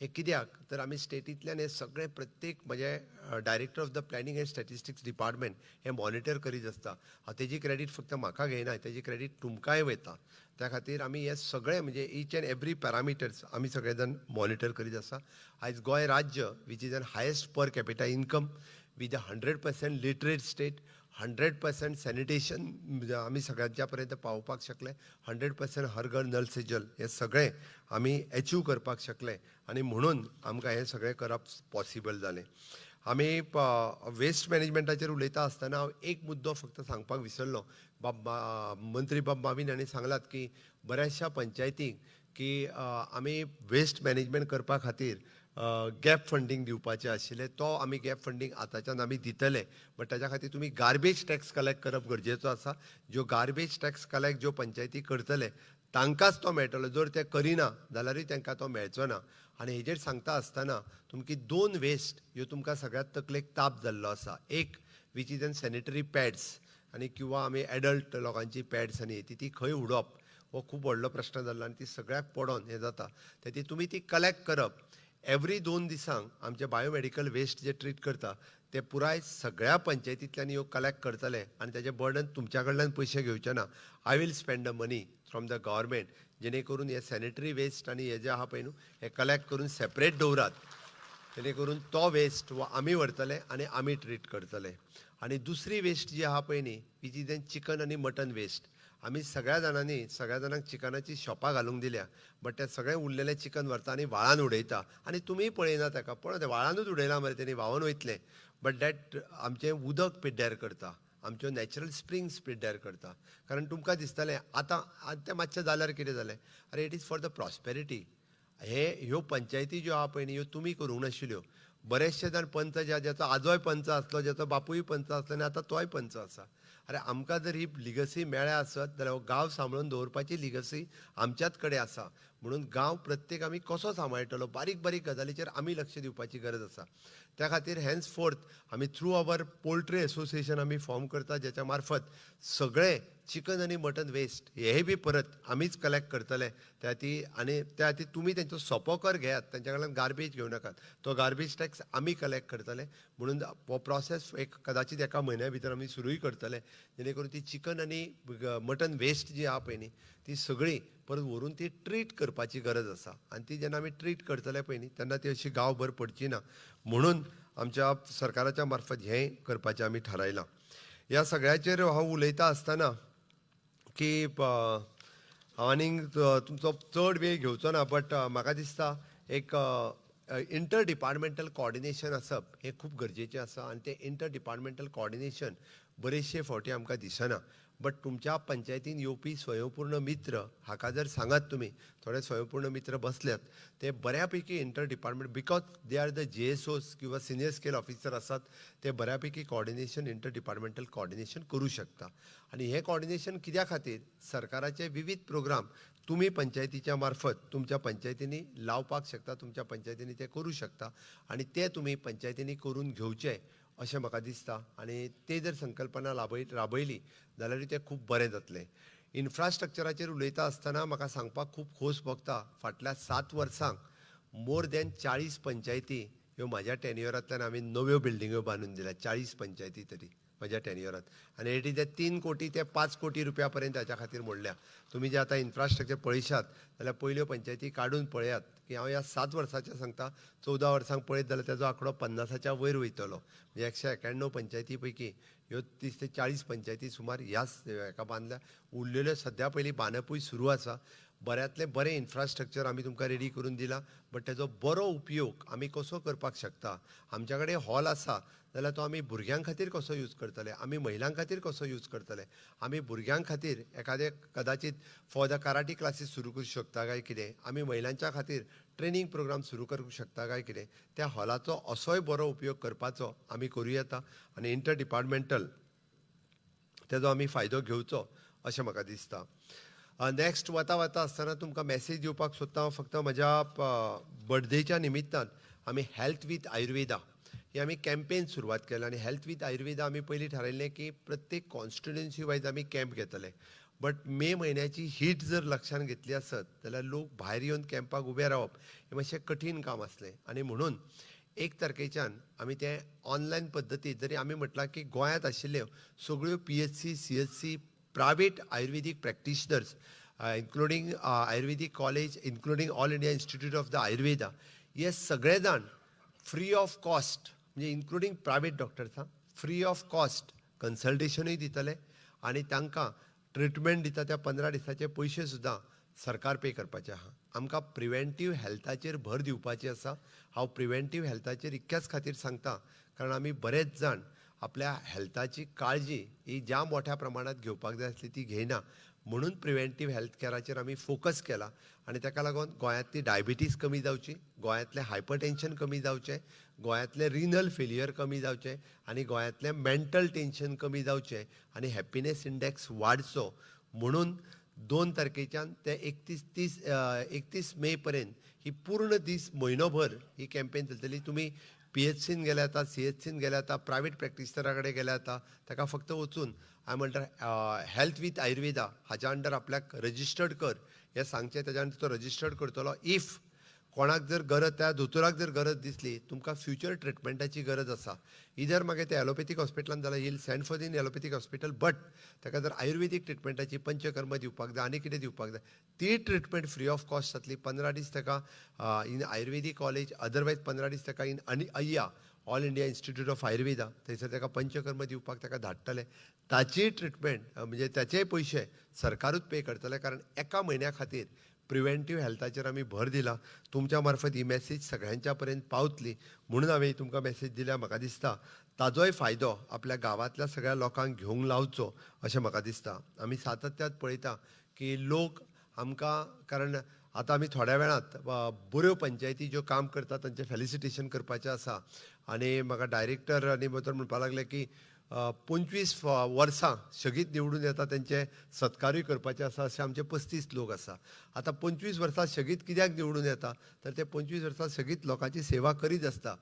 हे कित्याक तर आमी स्टेटींतल्यान हे सगळे प्रत्येक म्हणजे director of the planning end statistics department हे मॉनिटर करीत आसता. हांव तेजी क्रेडीट फक्त म्हाका घेयना, तेजी क्रेडीट तुमकांय वयता. त्या खातीर आमी हे सगळे म्हणजे ईच एंड एवरी पॅरामिटर्स आमी सगळे जाण मॉनिटर करीत आसा. आयज गोंय राज्य which is N highest per capita income with 100% literate state, 100% sanitation आमी सगळ्यांच्या पर्यंत पावोवपाक शकले, 100% हर घर नल से जल हे सगळे आमी अचीव करपाक शकले आनी म्हणून आमकां हें सगळें करप पॉसिबल जालें. आमी वेस्ट मॅनेजमेंटाचेर उलयता आसतना हांव एक मुद्दो फक्त सांगपाक विसरलो. मंत्री बाब बाबीन हांणी सांगलात की बऱ्याचशा पंचायतींक की आमी वेस्ट मॅनेजमेंट करपा खातीर गॅप फंडींग दिवपाचें आशिल्लें. तो आमी गॅप फंडींग आतांच्यान आमी दितले. बट ताच्या खातीर तुमी गार्बेज टॅक्स कलेक्ट करप गरजेचो आसा. ज्यो गार्बेज टॅक्स कलेक्ट ज्यो पंचायती करतले तांकांच तो मेळटलो. जर ते करिना जाल्यारूय तांकां तो मेळचो ना. आनी हेजेर सांगता आसतना तुमकी 2 वेस्ट ह्यो तुमकां सगळ्यात तकलेक ताप जाल्लो आसा. एक which is N sanitary pads आनी किंवा आमी एडल्ट लोकांची पॅड्स आनी ती खंय उडोवप हो खूब व्हडलो प्रश्न जाल्लो आनी ती सगळ्याक पडोन हें जाता. ती तुमी ती कलेक्ट करप. एवरी 2 दिसांक आमचे बायोमेडिकल वेस्ट जे ट्रीट करता ते पुराय सगळ्या पंचायतींतल्यान ह्यो कलेक्ट करतले आनी तेजें बर्डन तुमच्या कडल्यान पयशे घेवचे ना. I will spend the money from the government जेणे करून हे सॅनिटरी वेस्ट आनी हे जे आहा पळय न्हू हे कलेक्ट करून सेपरेट दवरात. जेणे करून तो वेस्ट वो आमी व्हरतले आनी आमी ट्रीट करतले. आनी दुसरी वेस्ट जी आहा पळय न्ही वीच इज एन चिकन आनी मटन वेस्ट. आमी सगळ्या जाणांक चिकनाची शॉपां घालूंक दिल्या. बट ते सगळें उरलेलें चिकन व्हरता आनी व्हाळान उडयता आनी तुमीय पळयना ताका. पळय ते व्हाळानूच उडयला मरे तेणी व्हांवून वयतलें. बट दॅट आमचें उदक पिड्ड्यार करता, आमच्यो नॅचरल स्प्रिंग्स पिड्ड्यार करता. कारण तुमकां दिसतलें आतां तें मातशें जाल्यार कितें जालें, अरे it is for the prosperity. ह्यो पंचायती ज्यो आहा पळय न्ही ह्यो तुमी करूंक नाशिल्ल्यो. बरेचशे जाण पंच ज्याचो आजोय पंच आसलो, ज्याचो बापूय पंच आसलो आनी आतां तोय पंच आसा. अरे आमकां जर ही लिगसी मेळ्ळ्या आसत जाल्यार हो गांव सांबाळून दवरपाची लिगसी आमच्याच कडेन आसा. म्हणून गांव प्रत्येक आमी कसो सांबाळटलो बारीक बारीक गजालीचेर आमी लक्ष दिवपाची गरज आसा. त्या खातीर हेन्स फोर्थ आमी थ्रू आवर पोल्ट्री एसोसिएशन आमी फॉर्म करता, जेच्या मार्फत सगळे चिकन आनी मटन वेस्ट हेय बी परत आमीच कलेक्ट करतले. त्या खातीर तुमी तेंचो सोंपोकर घेयात, तेंच्या कडल्यान गार्बेज घेवं नाकात. तो गार्बेज टॅक्स आमी कलेक्ट करतले. म्हणून हो प्रोसेस कदाचित एका म्हयन्या भितर आमी सुरूय करतले. जेणे करून ती चिकन आनी मटन वेस्ट जी आहा पळय न्ही ती सगळी परत व्हरून ती ट्रीट करपाची गरज आसा. आनी ती जेन्ना आमी ट्रीट करतले पळय न्ही तेन्ना ती अशी गांवभर पडची ना. म्हणून आमच्या सरकाराच्या मार्फत हें करपाचें आमी थारायलां. ह्या सगळ्याचेर हांव उलयता आसतना की आनीक तुमचो चड वेळ घेवचो ना. बट म्हाका दिसता एक इंटर डिपार्टमेंटल कॉर्डिनेशन आसप हें खूब गरजेचें आसा. आनी तें इंटर डिपार्टमेंटल कॉर्डिनेशन बरेचशे फावटी आमकां दिसना. बट तुमच्या पंचायतीन येवपी स्वयंपूर्ण मित्र हाका जर सांगात तुमी, थोडे स्वयंपूर्ण मित्र बसल्यात ते बऱ्यापैकी inter department because they are the JSOs किंवा सिनियर स्केल ऑफिसर आसात ते बऱ्यापैकी कॉर्डिनेशन इंटर डिपार्टमेंटल कॉर्डिनेशन करू शकता. आनी हें कॉर्डिनेशन कित्या खातीर सरकाराचे विविध प्रोग्राम तुमी पंचायतीच्या मार्फत तुमच्या पंचायतींनी लावपाक शकता, तुमच्या पंचायतींनी ते करू शकता आनी ते तुमी पंचायतींनी करून घेवचे अशें म्हाका दिसता. आनी ते जर संकल्पना राबयली जाल्यार तें खूब बरें जातलें. इन्फ्रास्ट्रक्चराचेर उलयता आसतना म्हाका सांगपाक खूब खोस भोगता. फाटल्या 7 वर्सांक मोर दॅन 40 पंचायती ह्यो म्हाज्या टेन्युअरांतल्यान हांवें नव्यो बिल्डिंग्यो बांदून दिल्या. 40 पंचायती तरी म्हज्या टेन्युअरांत. आनी एटी ते 3 कोटी ते 5 कोटी रुपया पर्यंत हाच्या खातीर मोडल्या. तुमी जे आतां इन्फ्रास्ट्रक्चर पळयशात जाल्यार पयल्यो पंचायती काडून पळयात की हांव ह्या 7 वर्साचें सांगता. 14 वर्सांक पळयत जाल्यार तेजो आंकडो 50च्या वयर वयतलो. म्हणजे 191 पंचायती पैकी ह्यो 30 ते 40 पंचायती सुमार ह्याच हेका बांदल्या. उरलेल्यो सद्या पयलीं बांदपूय सुरू आसा. बऱ्यांतलें बरें इन्फ्रास्ट्रक्चर आमी तुमकां रेडी करून दिलां. बट तेजो बरो उपयोग आमी कसो करपाक शकता. आमच्या कडेन हॉल आसा जाल्यार तो आमी भुरग्यां खातीर कसो यूज करतले, आमी महिलां खातीर कसो यूज करतले. आमी भुरग्यां खातीर एखादें कदाचित फॉर द कराटे क्लासीस सुरू करूं शकता काय कितें, आमी महिलांच्या खातीर ट्रेनींग प्रोग्राम सुरू करूंक शकता काय कितें. त्या हॉलाचो असोय बरो उपयोग करपाचो आमी करूं येता. आनी इंटर डिपार्टमेंटल तेजो आमी फायदो घेवचो अशें म्हाका दिसता. नेक्स्ट वता वता आसतना तुमकां मॅसेज दिवपाक सोदता हांव फक्त म्हज्या बर्थडेच्या निमित्तान आमी हेल्थ विथ आयुर्वेदा ही आमी कॅम्पेन सुरवात केला आनी हेल्थ विथ आयुर्वेदा आमी पयलीं थारायल्लें की प्रत्येक कॉन्स्टिट्युएन्सी वायज आमी कॅम्प घेतले. बट मे म्हयन्याची हीट जर लक्षांत घेतली आसत जाल्यार लोक भायर येवन कॅम्पाक उबे रावप हें मातशें कठीण काम आसलें आनी म्हणून 1 तारखेच्यान आमी तें ऑनलायन पद्दतीन जरी आमी म्हटलां की गोंयांत आशिल्ल्यो सगळ्यो PHC, CHC private Ayurvedic practitioners including Ayurvedic college including All India Institute of the Ayurveda हे सगळे जाण फ्री ऑफ कॉस्ट म्हणजे including private doctors free of cost कन्सल्टेशनूय दितले आनी तांकां ट्रिटमेंट दिता त्या 15 दिसाचे पयशे सुद्दां सरकार पे करपाचे आहा. आमकां प्रिवेंटीव हेल्थाचेर भर दिवपाची आसा. हांव प्रिवेंटीव हेल्थाचेर इतक्याच खातीर सांगता कारण आमी बरेच जाण आपल्या हेल्थाची काळजी ही ज्या मोठ्या प्रमाणात घेवपाक जाय आसली ती घेयना म्हणून प्रिवेंटीव हेल्थ कॅराचेर आमी फोकस केला आनी ताका लागून गोंयांतली डायबिटीज कमी जावची, गोंयांतलें हायपरटेन्शन कमी जावचें, गोंयांतलें रिनल फेलियर कमी जावचें आनी गोंयांतलें मेंटल टेन्शन कमी जावचें आनी हॅपिनेस इंडेक्स वाडचो म्हणून 2 तारखेच्यान ते 31 मे पर्यंत ही पूर्ण दीस म्हयनोभर ही कॅम्पेन चलतली. तुमी PHCन गेले आता, CHCन गेले आता, प्रायवेट प्रॅक्टिशनरा कडेन गेले आता, ताका फक्त वचून हांवें म्हणटा हेल्थ विथ आयुर्वेदा हाच्या अंडर आपल्याक रजिस्टर्ड कर हें सांगचें. तेज्या अंडर तो रजिस्टर्ड करतलो. इफ कोणाक जर गरज त्या दोतोराक जर गरज दिसली तुमकां फ्युचर ट्रिटमेंटाची गरज आसा इधर मागीर ते एलोपॅथीक हॉस्पिटलान जाल्यार he'll send for in allopathic hospital but ताका जर आयुर्वेदीक ट्रिटमेंटाची पंचकर्म दिवपाक जाय आनी कितें दिवपाक जाय ती ट्रिटमेंट फ्री ऑफ कॉस्ट जातली. 15 दीस ताका इन आयुर्वेदीक कॉलेज अदरवायज 15 दीस ताका इन अय्या all India Institute of Ayurveda थंयसर ताका पंचकर्म दिवपाक ताका धाडटले. ताची ट्रिटमेंट म्हणजे ताचे पयशे सरकारूच पे करतले कारण एका म्हयन्या खातीर प्रिवेंटीव हेल्थाचेर आमी भर दिला. तुमच्या मार्फत ही मॅसेज सगळ्यांच्या पर्यंत पावतली म्हणून हांवें तुमकां मॅसेज दिल्या. म्हाका दिसता ताजोय फायदो आपल्या गांवांतल्या सगळ्या लोकांक घेवंक लावचो अशें म्हाका दिसता. आमी सातत्यात पळयता की लोक आमकां कारण आतां आमी थोड्या वेळांत बऱ्यो पंचायती ज्यो काम करतात तांचें फेलिसिटेशन करपाचें आसा आनी म्हाका डायरेक्टर आनी भितर म्हणपाक लागले की 25 वर्सां शगीत निवडून येता तेंचे सत्कारूय करपाचे आसा अशे आमचे 35 लोक आसा. आतां 25 वर्सां शगीत कित्याक निवडून येता तर ते 25 वर्सां शगीत लोकांची सेवा करीत आसता.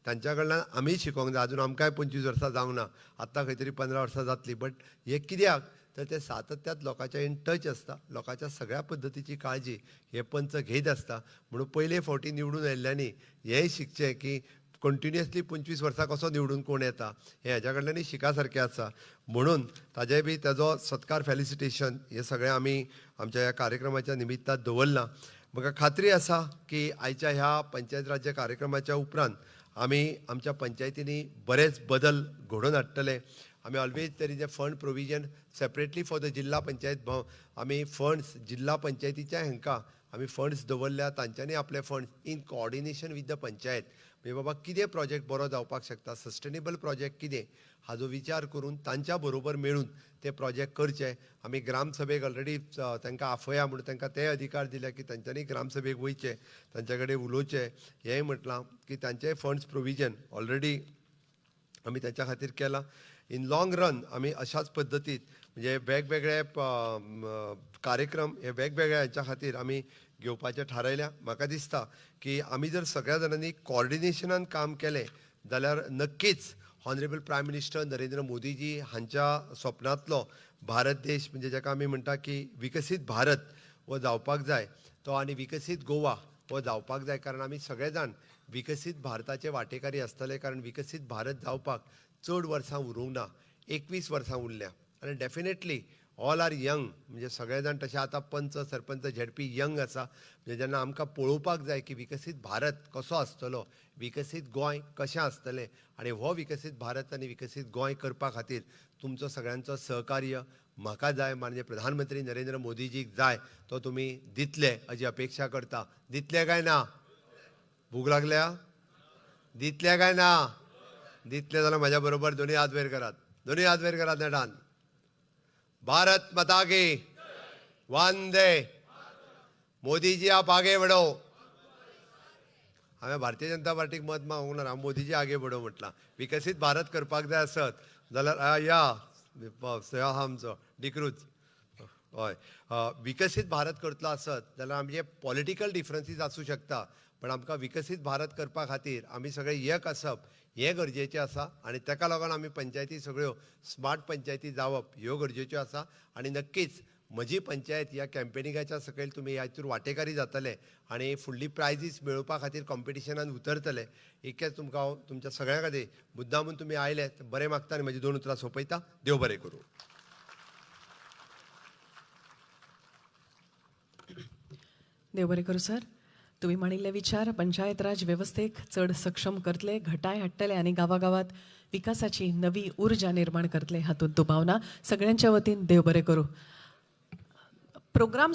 तांच्या कडल्यान आमी शिकोंक जाय. आजून आमकांय 25 वर्सां जावंक ना, आत्तां खंय तरी 15 वर्सां जातली. बट हे कित्याक तर ते सातत्यात लोकांच्या इन टच आसता, लोकांच्या सगळ्या पद्दतीची काळजी हे पंच घेत आसता. म्हणून पयले फावटी निवडून आयिल्ल्यांनी हेंय शिकचें की कंटिन्युअसली 25 वर्सां कसो निवडून कोण येता हें हेज्या कडल्यानय शिका सारकें आसा. म्हणून ताजेय बी ताजो सत्कार फेलिसिटेशन हे सगळें आमी आमच्या ह्या कार्यक्रमाच्या निमित्तान दवरलां. म्हाका खात्री आसा की आयच्या ह्या पंचायत राज्य कार्यक्रमाच्या उपरांत आमी आमच्या पंचायतींनी बरेच बदल घडोवन हाडटले. आमी always there is a fund provision separately for the जिल्हा पंचायत. आमी फंड्स जिल्हा पंचायतीच्या हांकां आमी फंड्स दवरल्या. तांच्यांनी आपले funds in coordination with the panchayat म्हणजे बाबा कितें प्रोजेक्ट बरो जावपाक शकता, सस्टेनेबल प्रोजेक्ट कितें हाजो विचार करून तांच्या बरोबर मेळून ते प्रोजेक्ट करचे. आमी ग्रामसभेक ऑलरेडी तांकां आफया म्हणून तांकां ते अधिकार दिल्या की तांच्यांनी ग्रामसभेक वयचे, तांचे कडेन उलोवचें. हेंय म्हटलां की तांचेय फंड्स प्रोविजन ऑलरेडी आमी तांच्या खातीर केलां. इन लाँग रन आमी अशाच पद्दतीन म्हणजे वेगवेगळे कार्यक्रम हे वेगवेगळ्या हाच्या खातीर आमी घेवपाचें थारायल्या. म्हाका दिसता की आमी जर सगळ्या जाणांनी कॉर्डिनेशनान काम केलें जाल्यार नक्कीच honourable prime minister Narendra Modiji हांच्या स्वप्नांतलो भारत देश म्हणजे जाका आमी म्हणटा की विकसीत भारत हो जावपाक जाय तो आनी विकसीत गोवा हो जावपाक जाय. कारण आमी सगळे जाण विकसीत भारताचे वांटेकारी आसतले कारण विकसीत भारत जावपाक चड वर्सां उरूंक ना, 21 वर्सां उरल्या आनी डेफिनेटली ऑल आर यंग म्हणजे सगळे जाण तशे आतां पंच सरपंच झेडपी यंग आसा. म्हणजे जेन्ना आमकां पळोवपाक जाय की विकसीत भारत कसो आसतलो, विकसीत गोंय कशें आसतलें आनी हो विकसीत भारत आनी विकसीत गोंय करपा खातीर तुमचो सगळ्यांचो सहकार्य म्हाका जाय म्हणजे प्रधानमंत्री नरेंद्र मोदीजीक जाय तो तुमी दितले हाची अपेक्षा करता. दितले काय ना? भूक लागल्या? दितले काय ना? दितले जाल्यार म्हाज्या बरोबर दोनी हात वयर करात, दोनी हात वयर करात नेटान. भारत माता की वंदे मोदीजी आप आगे बढ़ो. हांवें भारतीय जनता पार्टीक मत मागूंक ना, हांव मोदीजी आगे बढ़ो म्हटलां. विकसीत भारत करपाक जाय आसत जाल्यार या आमचो डिक्रूच हय विकसीत भारत करतलो आसत जाल्यार आमचे पॉलिटिकल डिफरन्सीस आसूं शकता, पण आमकां विकसीत भारत करपा खातीर आमी सगळे एक आसप हें गरजेचें आसा आनी ताका लागून आमी पंचायती सगळ्यो स्मार्ट पंचायती जावप ह्यो गरजेच्यो आसा. आनी नक्कीच म्हजी पंचायत ह्या कॅम्पेनिंगाच्या सकयल तुमी हातूंत वांटेकारी जातले आनी फुडली प्रायजीस मेळोवपा खातीर कॉम्पिटिशनान उतरतले. इतकेंच तुमकां हांव तुमच्या सगळ्यां खातीर मुद्दामून तुमी आयले बरें मागता आनी म्हजी 2 उतरां सोंपयता. देव बरें करूं. देव बरें करूं सर. तुम्ही म्हणिल्ले विचार पंचायत राज वेवस्थेक चड सक्षम करतले, घटाय हाडटले आनी गांवागांवांत विकासाची नवी उर्जा निर्माण करतले हातूंत दुबाव ना. सगळ्यांच्या वतीन देव बरें करूं. प्रोग्राम